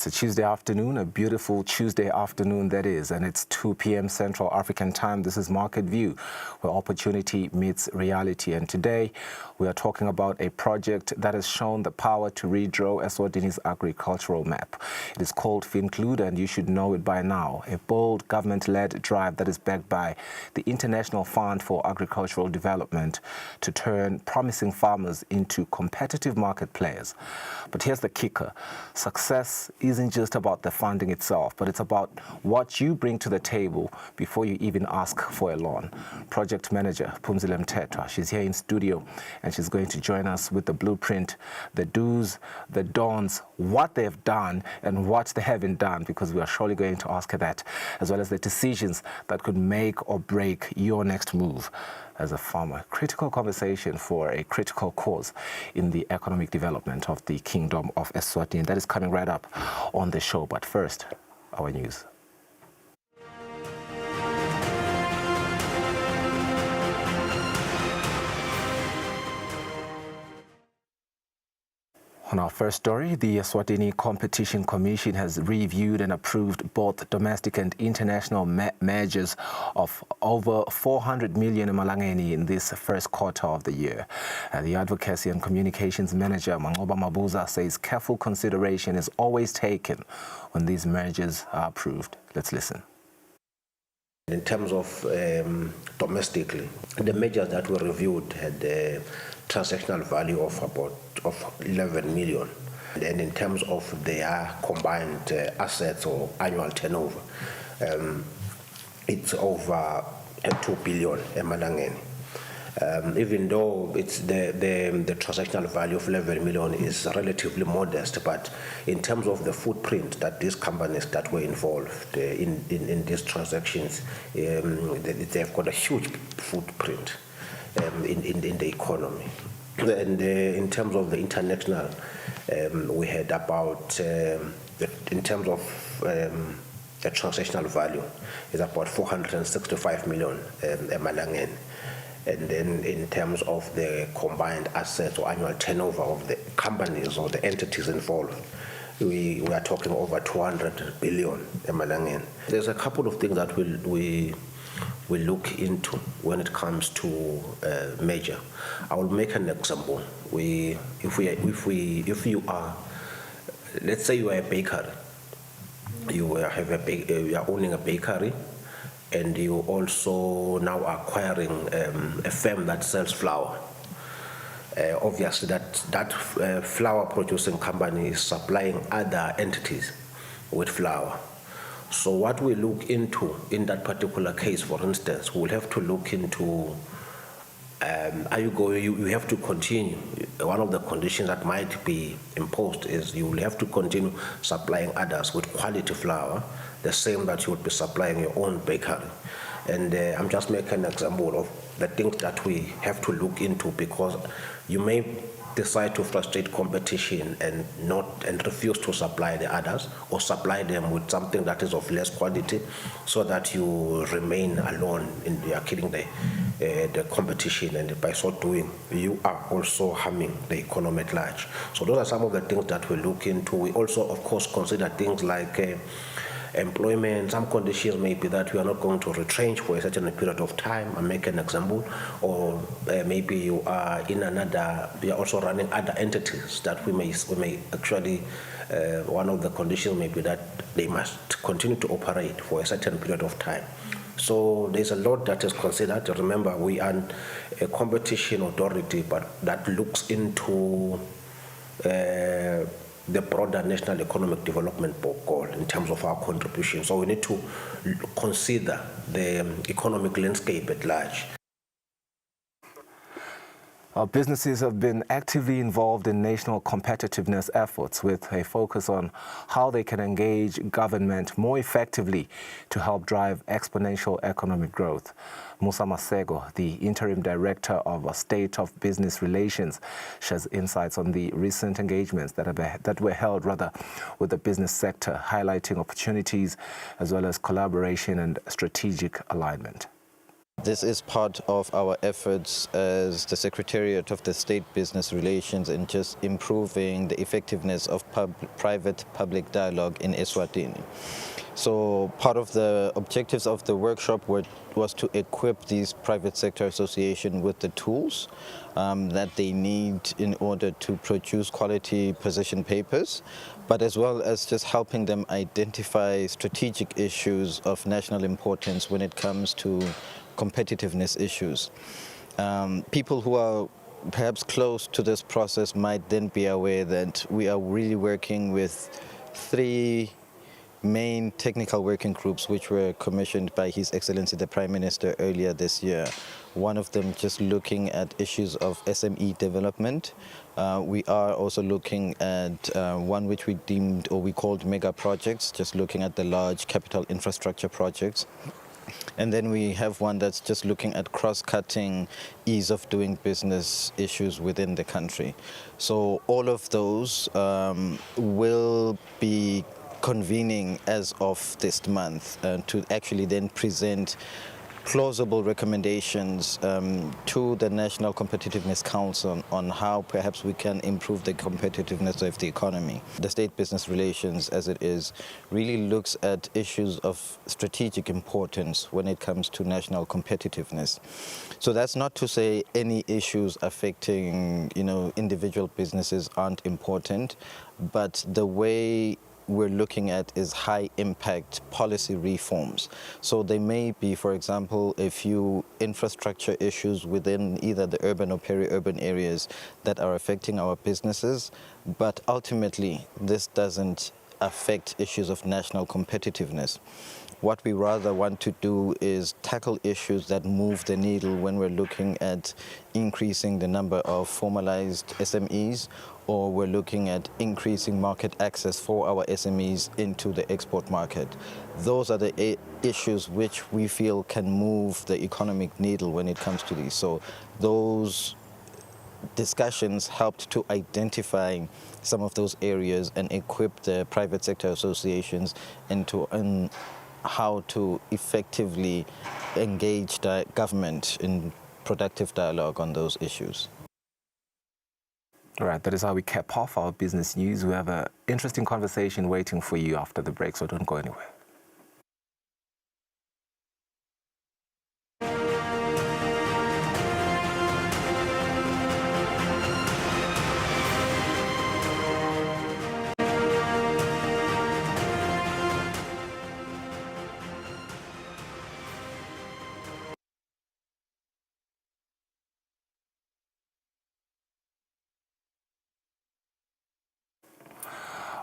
It's a Tuesday afternoon, a beautiful Tuesday afternoon that is, and it's 2 p.m. Central African Time. This is Market View, where opportunity meets reality. And today we are talking about a project that has shown the power to redraw Eswatini's agricultural map. It is called Finclude, and you should know it by now. A bold government-led drive that is backed by the International Fund for Agricultural Development to turn promising farmers into competitive market players. But here's the kicker. Success isn't just about the funding itself, but it's about what you bring to the table before you even ask for a loan. Project manager Phumzile Mthethwa, she's here in studio, and she's going to join us with the blueprint, the do's, the don'ts, what they've done and what they haven't done, because we are surely going to ask her that, as well as the decisions that could make or break your next move as a farmer. Critical conversation for a critical cause in the economic development of the Kingdom of Eswatini. That is coming right up on the show. But first, our news. On our first story, the Eswatini Competition Commission has reviewed and approved both domestic and international measures of over 400 million emalangeni in this first quarter of the year. The Advocacy and Communications Manager, Mangoba Mabuza, says careful consideration is always taken when these measures are approved. Let's listen. In terms of domestically, the measures that were reviewed had a transactional value of about 11 million. And in terms of their combined assets or annual turnover, it's over 2 billion emalangeni. Even though it's the transactional value of 11 million is relatively modest, but in terms of the footprint that these companies that were involved in these transactions, they've got a huge footprint in the economy. And in terms of the international, we had about, in terms of the transactional value, is about 465 million emalangeni. And then in terms of the combined assets or annual turnover of the companies or the entities involved, we are talking over 200 billion emalangeni. There's a couple of things that we look into when it comes to measure. I will make an example. If you are, let's say you are a bakery, you are owning a bakery, and you also now acquiring a firm that sells flour. Obviously, that flour producing company is supplying other entities with flour. So what we look into in that particular case, for instance, we'll have to look into, you have to continue. One of the conditions that might be imposed is you will have to continue supplying others with quality flour, the same that you would be supplying your own bakery. And I'm just making an example of the things that we have to look into, because you may decide to frustrate competition and refuse to supply the others, or supply them with something that is of less quality, so that you remain alone and you are killing the competition, and by so doing you are also harming the economy at large. So those are some of the things that we look into. We also of course consider things like employment. Some conditions may be that we are not going to retrench for a certain period of time. I make an example. Or maybe you are in another, we are also running other entities that we may actually, one of the conditions may be that they must continue to operate for a certain period of time. So there's a lot that is considered. Remember, we are a competition authority, but that looks into the broader national economic development goal in terms of our contribution. So we need to consider the economic landscape at large. Our businesses have been actively involved in national competitiveness efforts, with a focus on how they can engage government more effectively to help drive exponential economic growth. Musa Masego, the Interim Director of State of Business Relations, shares insights on the recent engagements that were held with the business sector, highlighting opportunities as well as collaboration and strategic alignment. This is part of our efforts as the Secretariat of the State Business Relations in just improving the effectiveness of private-public dialogue in Eswatini. So part of the objectives of the workshop was to equip these private sector associations with the tools that they need in order to produce quality position papers, but as well as just helping them identify strategic issues of national importance when it comes to competitiveness issues. People who are perhaps close to this process might then be aware that we are really working with 3 main technical working groups which were commissioned by His Excellency the Prime Minister earlier this year. One of them just looking at issues of SME development. We are also looking at one which we deemed or we called mega projects, just looking at the large capital infrastructure projects. And then we have one that's just looking at cross-cutting ease of doing business issues within the country. So all of those will be convening as of this month to actually then present plausible recommendations to the National Competitiveness Council on how perhaps we can improve the competitiveness of the economy. The State Business Relations, as it is, really looks at issues of strategic importance when it comes to national competitiveness. So that's not to say any issues affecting, individual businesses aren't important, but the way we're looking at is high impact policy reforms. So there may be, for example, a few infrastructure issues within either the urban or peri-urban areas that are affecting our businesses, but ultimately this doesn't affect issues of national competitiveness. What we rather want to do is tackle issues that move the needle when we're looking at increasing the number of formalized SMEs, or we're looking at increasing market access for our SMEs into the export market. Those are the issues which we feel can move the economic needle when it comes to these. So those discussions helped to identify some of those areas and equip the private sector associations into how to effectively engage the government in productive dialogue on those issues. All right, that is how we cap off our business news. We have an interesting conversation waiting for you after the break, so don't go anywhere.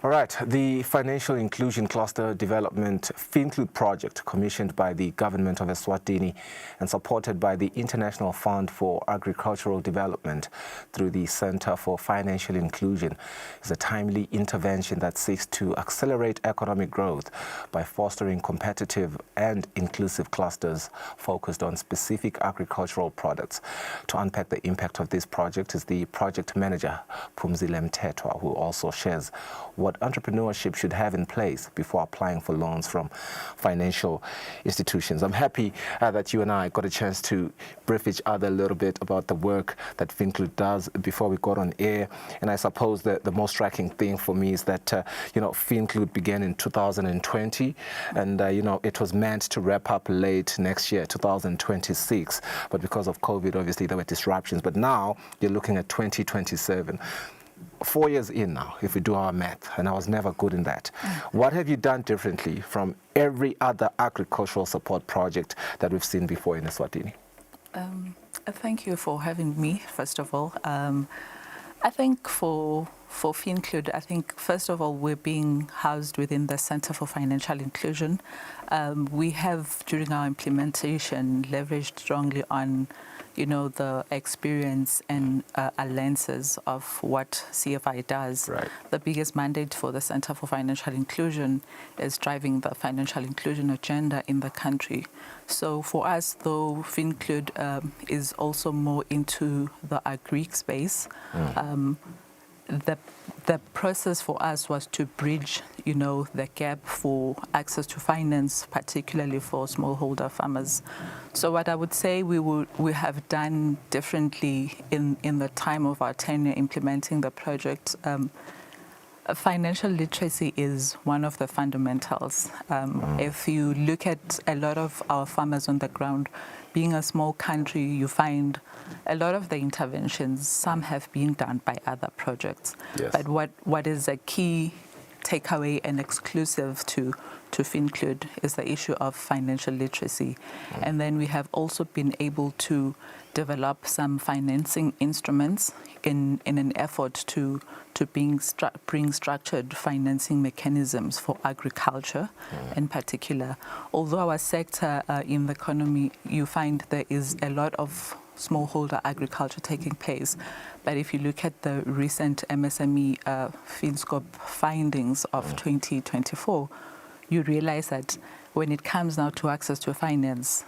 All right, the Financial Inclusion Cluster Development FinClude project, commissioned by the government of Eswatini and supported by the International Fund for Agricultural Development through the Center for Financial Inclusion, is a timely intervention that seeks to accelerate economic growth by fostering competitive and inclusive clusters focused on specific agricultural products. To unpack the impact of this project is the project manager, Phumzile Mthethwa, who also shares what entrepreneurship should have in place before applying for loans from financial institutions. I'm happy that you and I got a chance to brief each other a little bit about the work that FinClude does before we got on air. And I suppose that the most striking thing for me is that, FinClude began in 2020 and, it was meant to wrap up late next year, 2026. But because of COVID, obviously, there were disruptions. But now you're looking at 2027. 4 years in now, if we do our math, and I was never good in that. What have you done differently from every other agricultural support project that we've seen before in Eswatini? Thank you for having me, first of all. I think for FinClude, I think, first of all, we're being housed within the Center for Financial Inclusion. We have, during our implementation, leveraged strongly on the experience and lenses of what CFI does. Right. The biggest mandate for the Center for Financial Inclusion is driving the financial inclusion agenda in the country. So for us, though, FinClude is also more into the agri space. the process for us was to bridge, the gap for access to finance, particularly for smallholder farmers. So what I would say we have done differently in the time of our tenure implementing the project. Financial literacy is one of the fundamentals. If you look at a lot of our farmers on the ground, being a small country, you find a lot of the interventions, some have been done by other projects. Yes. But what is a key takeaway and exclusive to FinClude is the issue of financial literacy. And then we have also been able to develop some financing instruments in an effort to bring structured financing mechanisms for agriculture in particular. Although our sector in the economy, you find there is a lot of smallholder agriculture taking place. But if you look at the recent MSME FinScope findings of 2024, you realize that when it comes now to access to finance,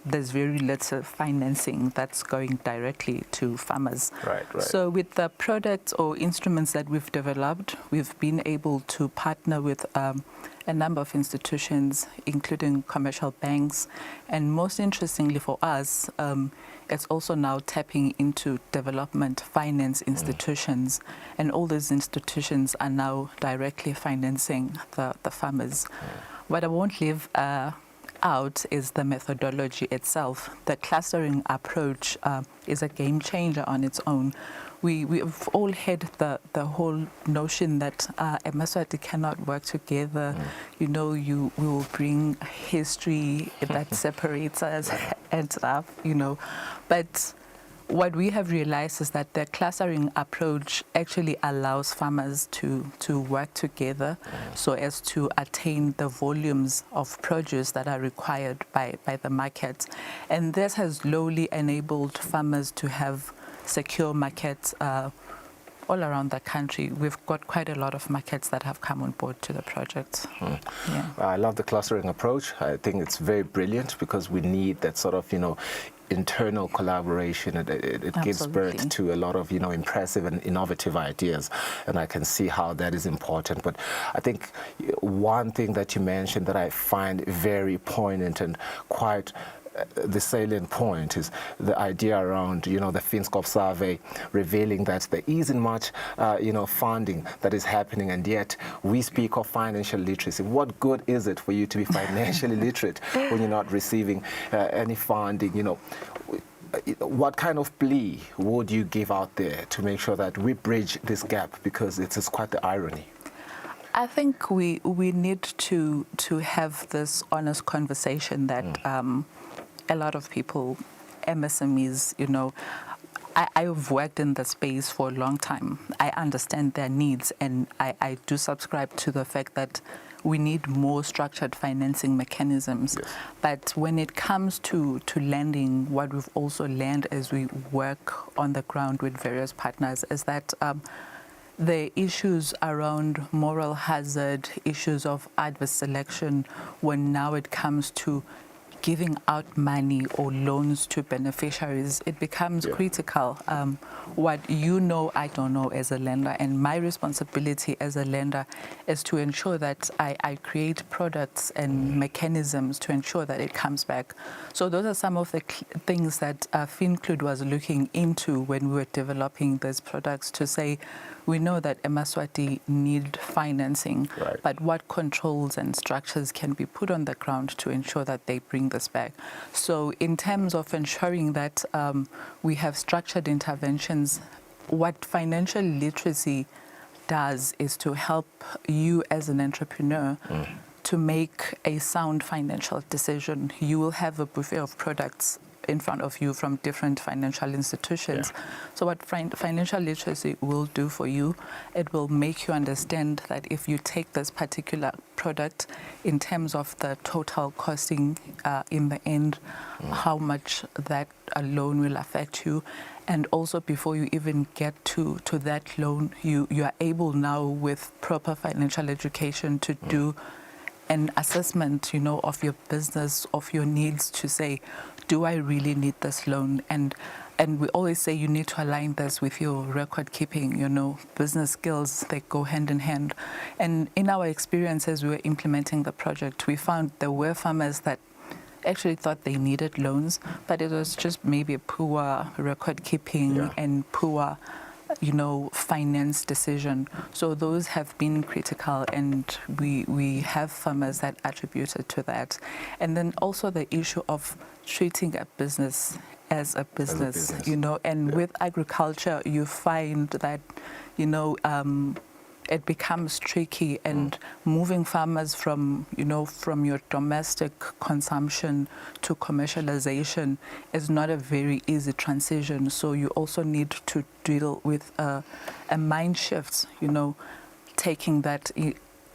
there's very little financing that's going directly to farmers. Right. So with the products or instruments that we've developed, we've been able to partner with a number of institutions, including commercial banks. And most interestingly for us, it's also now tapping into development finance institutions. And all these institutions are now directly financing the farmers. What I won't leave out is the methodology itself. The clustering approach is a game changer on its own. We've all had the whole notion that Eswatini cannot work together. We will bring history that separates us and stuff, But what we have realized is that the clustering approach actually allows farmers to work together so as to attain the volumes of produce that are required by the market. And this has slowly enabled farmers to have secure markets all around the country. We've got quite a lot of markets that have come on board to the project. Yeah. I love the clustering approach. I think it's very brilliant because we need that sort of, internal collaboration. It gives birth to a lot of, impressive and innovative ideas. And I can see how that is important. But I think one thing that you mentioned that I find very poignant and quite the salient point is the idea around, the FinScope survey revealing that there isn't much, funding that is happening, and yet we speak of financial literacy. What good is it for you to be financially literate when you're not receiving any funding? What kind of plea would you give out there to make sure that we bridge this gap? Because it is quite the irony. I think we need to have this honest conversation that a lot of people, MSMEs, I've worked in the space for a long time. I understand their needs, and I do subscribe to the fact that we need more structured financing mechanisms. Yes. But when it comes to lending, what we've also learned as we work on the ground with various partners is that the issues around moral hazard, issues of adverse selection, when now it comes to giving out money or loans to beneficiaries, it becomes critical. What I don't know as a lender, and my responsibility as a lender is to ensure that I create products and mechanisms to ensure that it comes back. So those are some of the things that FinClude was looking into when we were developing these products, to say, we know that Eswatini need financing, but what controls and structures can be put on the ground to ensure that they bring this back? So in terms of ensuring that we have structured interventions, what financial literacy does is to help you as an entrepreneur to make a sound financial decision. You will have a buffet of products in front of you from different financial institutions. So what financial literacy will do for you, it will make you understand that if you take this particular product in terms of the total costing in the end, how much that loan will affect you. And also before you even get to that loan, you are able now with proper financial education to do an assessment, of your business, of your needs, to say, do I really need this loan? And and we always say you need to align this with your record keeping, business skills, they go hand in hand. And in our experience as we were implementing the project, we found there were farmers that actually thought they needed loans, but it was just maybe a poor record keeping and poor finance decision. So those have been critical, and we have farmers that attributed to that. And then also the issue of treating a business as a business, and with agriculture, you find that, it becomes tricky, and moving farmers from your domestic consumption to commercialization is not a very easy transition. So you also need to deal with a mind shift, taking that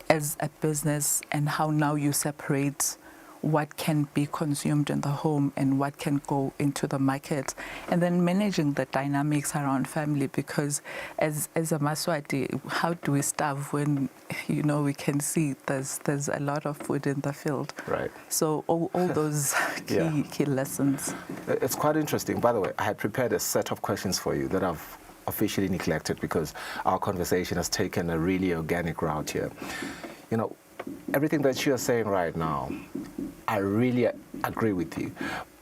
as a business, and how now you separate what can be consumed in the home and what can go into the market, and then managing the dynamics around family, because as a Maswati, how do we starve when we can see there's a lot of food in the field? Right. So all those key lessons. It's quite interesting. By the way, I had prepared a set of questions for you that I've officially neglected because our conversation has taken a really organic route here. Everything that you're saying right now, I really agree with you.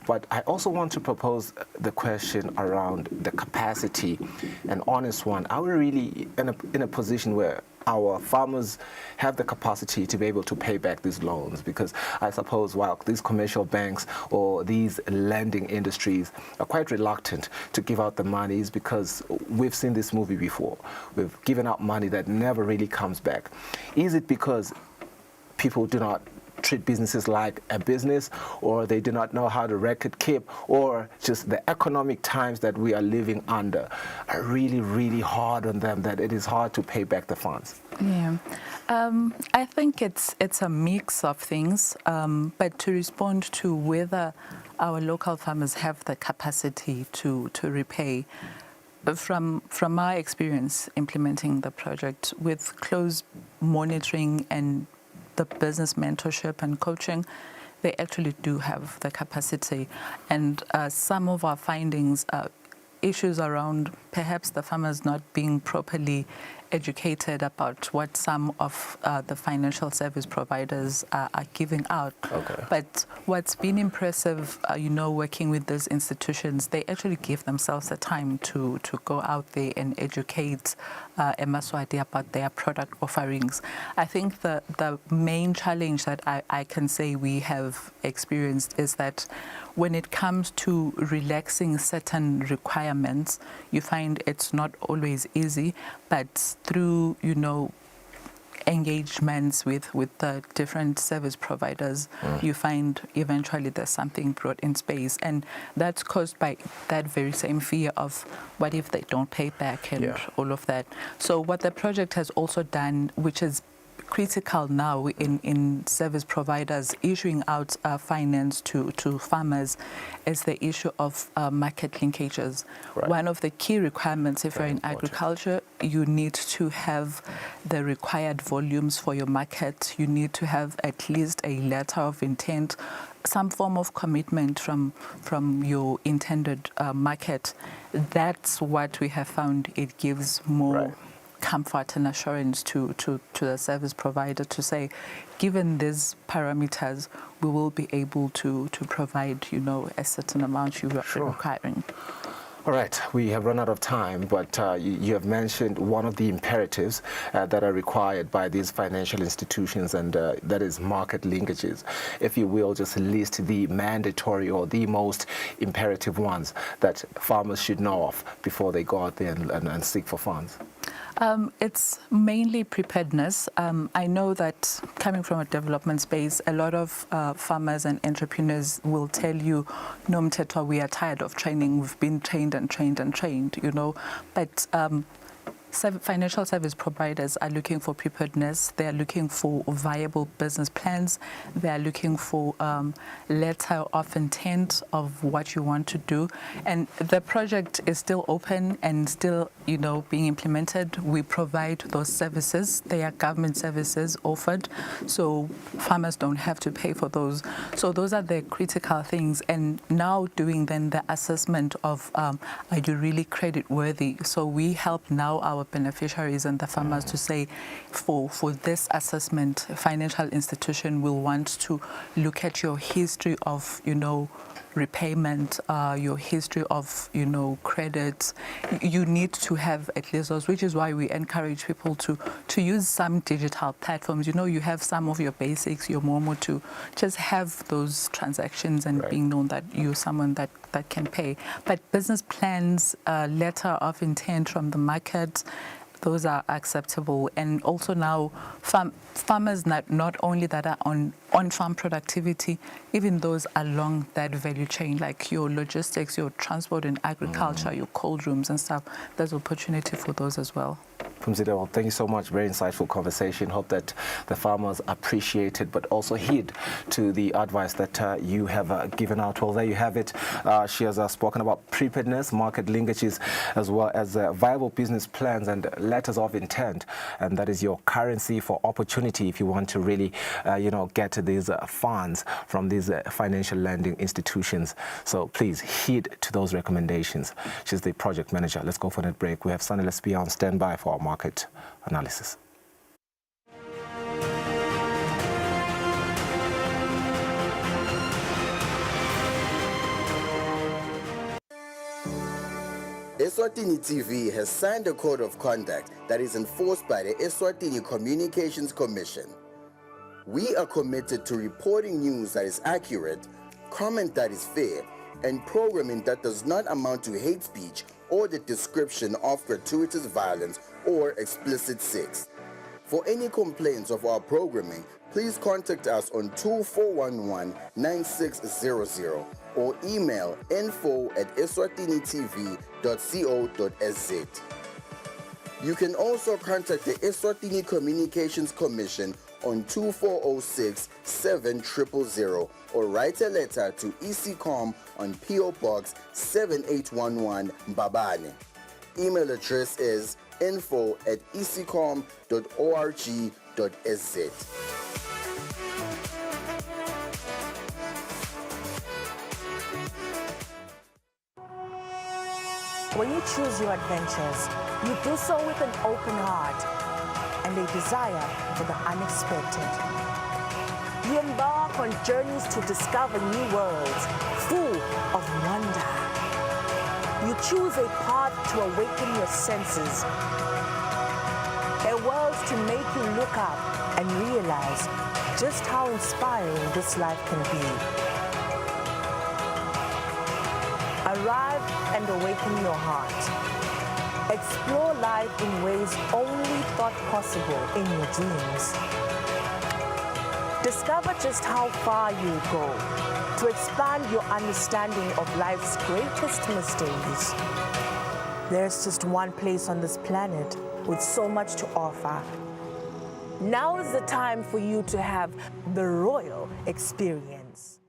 But I also want to propose the question around the capacity, an honest one. Are we really in a position where our farmers have the capacity to be able to pay back these loans? Because I suppose while these commercial banks or these lending industries are quite reluctant to give out the monies, because we've seen this movie before. We've given out money that never really comes back. Is it because people do not treat businesses like a business, or they do not know how to record keep, or just the economic times that we are living under are really, really hard on them, that it is hard to pay back the funds? Yeah, I think it's a mix of things, but to respond to whether our local farmers have the capacity to repay, from my experience implementing the project with close monitoring and the business mentorship and coaching, they actually do have the capacity. And some of our findings are issues around perhaps the farmers not being properly educated about what some of the financial service providers are giving out. Okay. But what's been impressive, working with those institutions, they actually give themselves the time to go out there and educate Maswati about their product offerings. I think the main challenge that I can say we have experienced is that when it comes to relaxing certain requirements, you find it's not always easy, but through, engagements with the different service providers, you find eventually there's something brought in space. And that's caused by that very same fear of what if they don't pay back and all of that. So what the project has also done, which is critical now in service providers issuing out finance to farmers, is the issue of market linkages. Right. One of the key requirements, if Very you're in important. agriculture, you need to have the required volumes for your market. You need to have at least a letter of intent, some form of commitment from your intended market. That's what we have found. It gives more comfort and assurance to the service provider to say, given these parameters, we will be able to provide, a certain amount you are requiring. All right, we have run out of time, but you have mentioned one of the imperatives that are required by these financial institutions, and that is market linkages. If you will, just list the mandatory or the most imperative ones that farmers should know of before they go out there and seek for funds. It's mainly preparedness. I know that coming from a development space, a lot of farmers and entrepreneurs will tell you, no, Mtetwa, we are tired of training. We've been trained and trained and trained, But financial service providers are looking for preparedness. They are looking for viable business plans. They are looking for letter of intent of what you want to do. And the project is still open and still, being implemented. We provide those services. They are government services offered, so farmers don't have to pay for those. So those are the critical things. And now doing then the assessment of are you really credit worthy? So we help now our beneficiaries and the farmers to say, for this assessment, a financial institution will want to look at your history of, repayment, your history of, credit. You need to have at least those, which is why we encourage people to use some digital platforms. You have some of your basics, your Momo, to just have those transactions and being known that you're someone that can pay. But business plans, letter of intent from the market, those are acceptable. And also now farmers not only that are on farm productivity, even those along that value chain, like your logistics, your transport and agriculture, your cold rooms and stuff, there's opportunity for those as well. Well, thank you so much. Very insightful conversation. Hope that the farmers appreciate it, but also heed to the advice that you have given out. Well, there you have it. She has spoken about preparedness, market linkages, as well as viable business plans and letters of intent. And that is your currency for opportunity if you want to really, get these funds from these financial lending institutions. So please heed to those recommendations. She's the project manager. Let's go for that break. We have Sunny Lesbia on standby for our market analysis. Eswatini TV has signed a code of conduct that is enforced by the Eswatini Communications Commission. We are committed to reporting news that is accurate, comment that is fair, and programming that does not amount to hate speech or the description of gratuitous violence or explicit sex. For any complaints of our programming, please contact us on 2411-9600 or email info@eswatinitv.co.za. You can also contact the Eswatini Communications Commission on 2406-7000 or write a letter to ECCOM on PO Box 7811 Mbabane. Email address is info@ecom.org.sz. When you choose your adventures, you do so with an open heart and a desire for the unexpected. You embark on journeys to discover new worlds full of wonder. You choose a path to awaken your senses, a world to make you look up and realize just how inspiring this life can be. Arrive and awaken your heart. Explore life in ways only thought possible in your dreams. Discover just how far you go to expand your understanding of life's greatest mysteries. There's just one place on this planet with so much to offer. Now is the time for you to have the royal experience.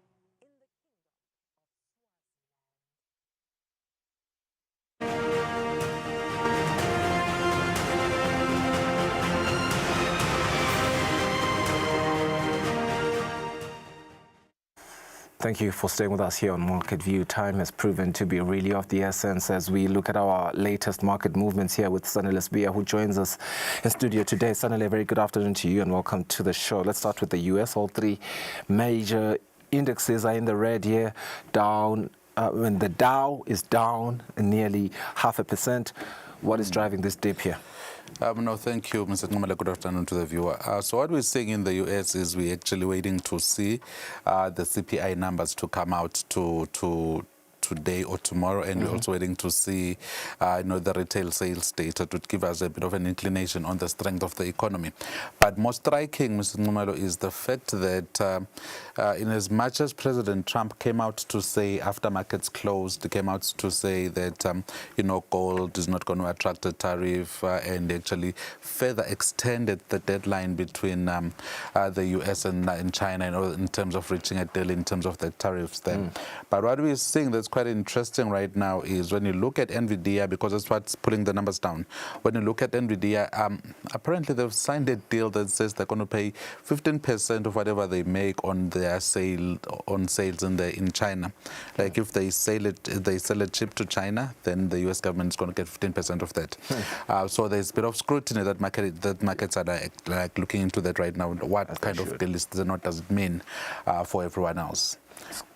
Thank you for staying with us here on Market View. Time has proven to be really of the essence as we look at our latest market movements here with Sunny Lesbia, who joins us in studio today. Sunny, a very good afternoon to you and welcome to the show. Let's start with the U.S. All three major indexes are in the red here, down. When the Dow is down nearly 0.5%. What is driving this dip here? No, thank you, Mr. Nqumela. Good afternoon to the viewer. So what we're seeing in the U.S. is we're actually waiting to see the CPI numbers to come out to today or tomorrow, and we're also waiting to see, the retail sales data to give us a bit of an inclination on the strength of the economy. But more striking, Mr. Nxumalo, is the fact that in as much as President Trump came out to say after markets closed, came out to say that, gold is not going to attract a tariff and actually further extended the deadline between the US and China in terms of reaching a deal in terms of the tariffs there. But what we're seeing that's quite interesting right now is when you look at NVIDIA, because that's what's pulling the numbers down. When you look at NVIDIA, apparently they've signed a deal that says they're going to pay 15% of whatever they make on their sales in China. Like if they sell a chip to China, then the US government is going to get 15% of that. So there's a bit of scrutiny that markets are like looking into that right now. What kind of deal is this and what does it mean for everyone else?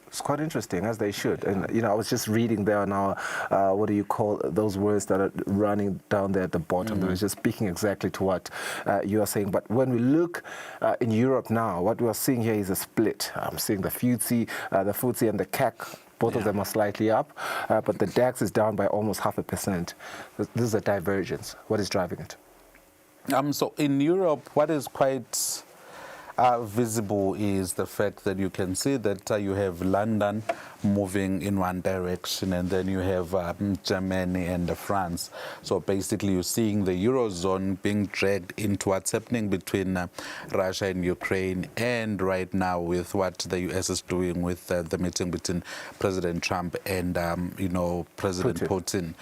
It's quite interesting, as they should. And, I was just reading there now, what do you call those words that are running down there at the bottom? That is just speaking exactly to what you are saying. But when we look in Europe now, what we are seeing here is a split. I'm seeing the FTSE and the CAC. Both of them are slightly up, but the DAX is down by almost 0.5%. This is a divergence. What is driving it? So in Europe, what is quite visible is the fact that you can see that you have London moving in one direction, and then you have Germany and France. So basically you're seeing the Eurozone being dragged into what's happening between Russia and Ukraine, and right now with what the US is doing with the meeting between President Trump and President Putin,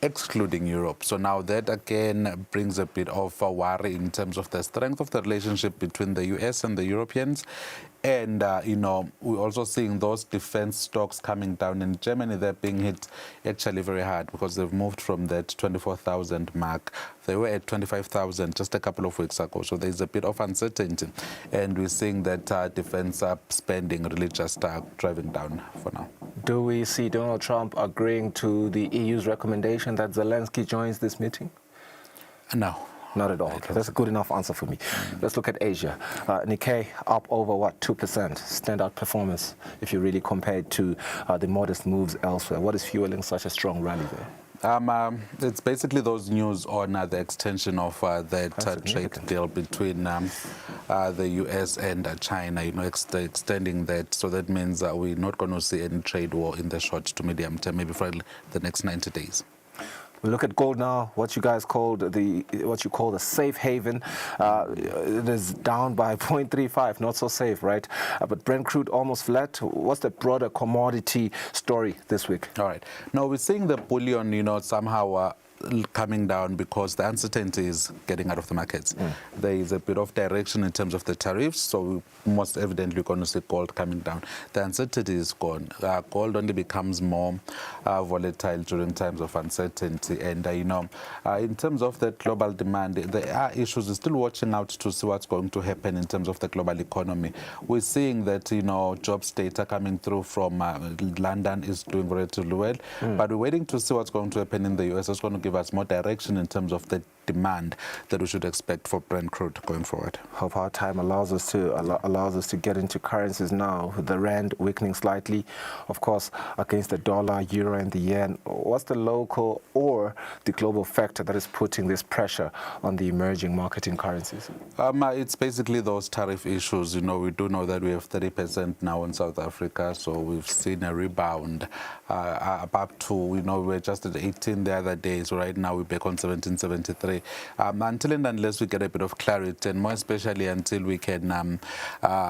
excluding Europe. So now that again brings a bit of a worry in terms of the strength of the relationship between the US and the Europeans. And, we're also seeing those defense stocks coming down. In Germany, they're being hit actually very hard because they've moved from that 24,000 mark. They were at 25,000 just a couple of weeks ago. So there's a bit of uncertainty. And we're seeing that defense spending really just driving down for now. Do we see Donald Trump agreeing to the EU's recommendation that Zelensky joins this meeting? No. Not at all. Okay, that's a good enough answer for me. Let's look at Asia. Nikkei up over, 2%? Standout performance if you really compare it to the modest moves elsewhere. What is fueling such a strong rally there? It's basically those news on the extension of that trade deal between the US and China, extending that. So that means we're not going to see any trade war in the short to medium term, maybe for the next 90 days. We look at gold now, what you call the safe haven. It is down by 0.35, not so safe, right? But Brent crude almost flat. What's the broader commodity story this week? All right. Now we're seeing the bullion, somehow coming down because the uncertainty is getting out of the markets. There is a bit of direction in terms of the tariffs, so most evidently going to see gold coming down. The uncertainty is gone. Gold only becomes more volatile during times of uncertainty. And, in terms of the global demand, there are issues. We're still watching out to see what's going to happen in terms of the global economy. We're seeing that, jobs data coming through from London is doing relatively well, but we're waiting to see what's going to happen in the US. It's going to give us more direction in terms of the demand that we should expect for Brent crude going forward. Hope our time allows us to get into currencies now. The rand weakening slightly, of course, against the dollar, euro, and the yen. What's the local or the global factor that is putting this pressure on the emerging marketing currencies? It's basically those tariff issues. We do know that we have 30% now in South Africa, so we've seen a rebound up to, we were just at 18 the other day, so right now we're back on 1773. Until and unless we get a bit of clarity, and more especially until we can,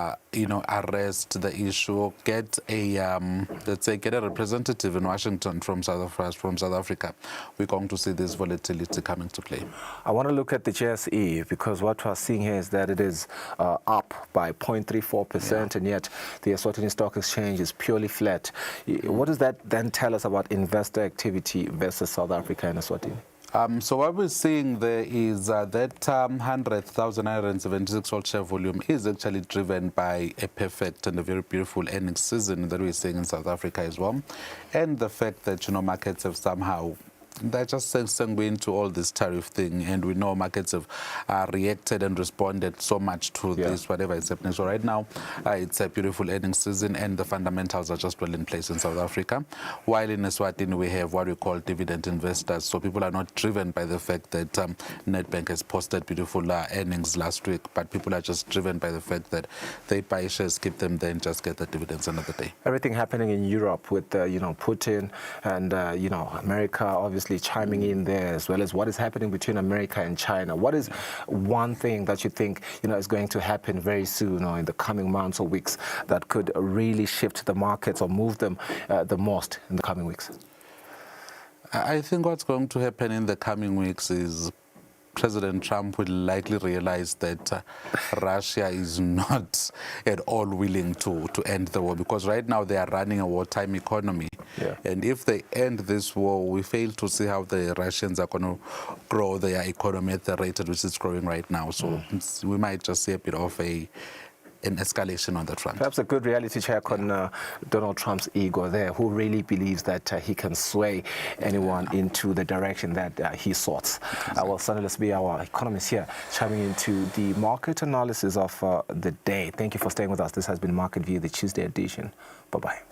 arrest the issue, get a, get a representative in Washington from South Africa, we're going to see this volatility come into play. I want to look at the JSE because what we're seeing here is that it is up by 0.34%, and yet the Eswatini Stock Exchange is purely flat. What does that then tell us about investor activity versus South Africa and Eswatini? So what we're seeing there is that 100,976 all-share volume is actually driven by a perfect and a very beautiful earnings season that we're seeing in South Africa as well, and the fact that markets have somehow they're just sanguine to all this tariff thing, and we know markets have reacted and responded so much to this, whatever is happening. So right now, it's a beautiful earnings season, and the fundamentals are just well in place in South Africa. While in Eswatini, we have what we call dividend investors. So people are not driven by the fact that Nedbank has posted beautiful earnings last week, but people are just driven by the fact that they buy shares, keep them there, and just get the dividends another day. Everything happening in Europe with, Putin and, America obviously chiming in there, as well as what is happening between America and China. What is one thing that you think, is going to happen very soon or in the coming months or weeks that could really shift the markets or move them the most in the coming weeks? I think what's going to happen in the coming weeks is President Trump will likely realize that Russia is not at all willing to end the war, because right now they are running a wartime economy. And if they end this war, we fail to see how the Russians are going to grow their economy at the rate at which it's growing right now. So we might just see a bit of an escalation on that front. Perhaps a good reality check on Donald Trump's ego there, who really believes that he can sway anyone into the direction that he sorts. Well, Sonny, let's be our economist here, chiming into the market analysis of the day. Thank you for staying with us. This has been Market View, the Tuesday edition. Bye-bye.